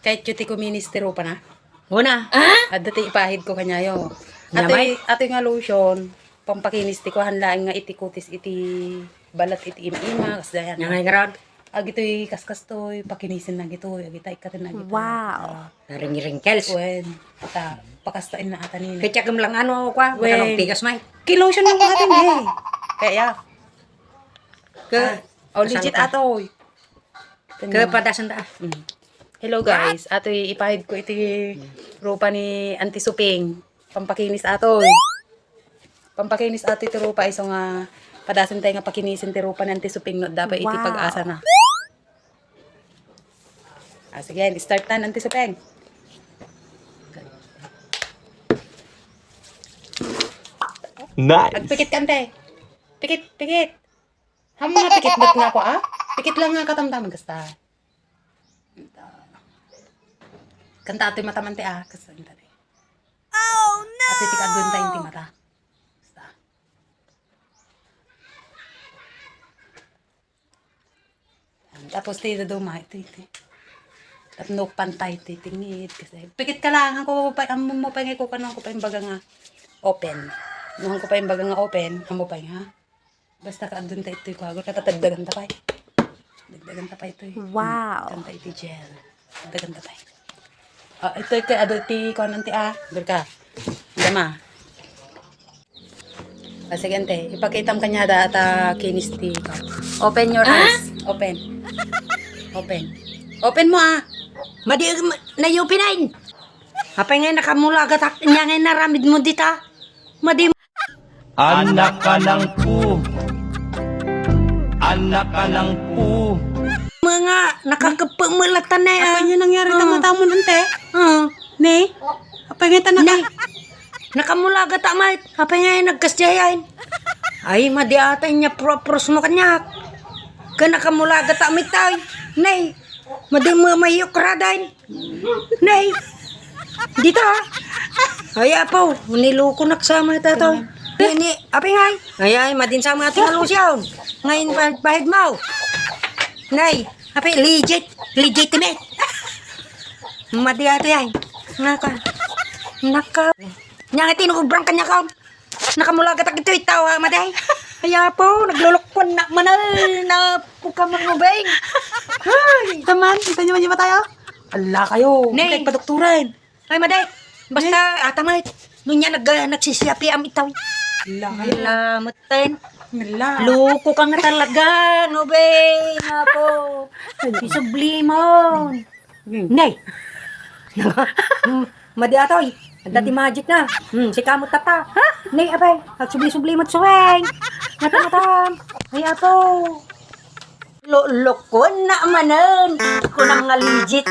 Kahit yuti ko ministero pa na. Una. At dati ipahid ko kanya yo. Nyamay? Ato nga lotion, pampakinis ti ko hanlaan nga iti kutis iti balat iti ima-ima. Kas dayan. Yang ngayon Agito'y kaskas to'y pakinisin na gito. Agita ikatin na gito. Wow. Ring-wrinkles. Wen. Pakastain na ata nila. Kaya kagam lang ano kwa. Wen. Matanong pigas may. Kilotion lang natin eh. Kaya. Legit Kasang ka. atoy. Kapadasan ta. Hello guys. Ato'y ipahid ko iti rupa ni antie suping. Pampakinis atoy. Pampakinis ato'y iti rupa iso nga padasan tayo nga pakinisin ti rupa ni antie suping no dapat iti pag-asa na. Sige, start na antie suping. Nice. Agpikit ka ante. Pikit. Hamo nga pikit ba't nga ako Pikit lang nga katamtaman kasta. Kanta ato'y matamante kasta. Oh no! Ato'y tikadun tayong ti mata. Kasta. Tapos tayo duma ito. At no pantay titingid kasi. Pikit ka lang ako pa mo pa ko kanang ko pa yung baga nga open. Nuhang ko pa yung baga nga open, amo pa nga. Basta ka andun ta ito ko agor katatagdagan ta pay. Dagdagan ta pay ito. Wow. Kanta iti gel. Dagdagan ta pay. Ito kay adulti ko nanti Berka. Dama. Sige ante, ipakitam kanya data kinis ti ko. Open your eyes. Open. Open mo Madi na yupinain. Apa nga nakamula gatak niya nga naramid mo dita. Madi Anak ka ng pu. Anak ka ng pu. mga nakakapamulatan na Apa niya nangyari na mata mo nante? Ne? Apa nga tanaka? Nakamula gatamay. Apa nga nagkasyayain. Ay madi atay niya propros mo kanyak. Ka nakamula gatamit tay. Nay. Madi mo mayok radain. Nay. Dito ay apaw. Niloko naksama tataw. Ni api ngay. Ay madin sa mga tingalusyaw. Ngayon bahid mo. Nay, api legitimate. Madi ato yan. Naka. Nya tinubrang kanya ka. Nakamula gatak ito itaw maday. Kaya po naglulukwan na manal na pukamang ubeng. Ay, Taman, kita niyo ba tayo? Ala kayo. Nay. Padokturan. ay maday. Basta atamay. Nung niya nagsisiyapi am itaw. Ala kayo. Lamutin. Ala. Loko ka nga talaga, ubeng. Apo. Isublimon. Nay. Madi atoy. Dati magic na. Si kamot tata. Nay, abay. Nagsubli-subli mo tsuweng. Nata-nata. Ay, ato. Loko na manan. Kunang nga legit.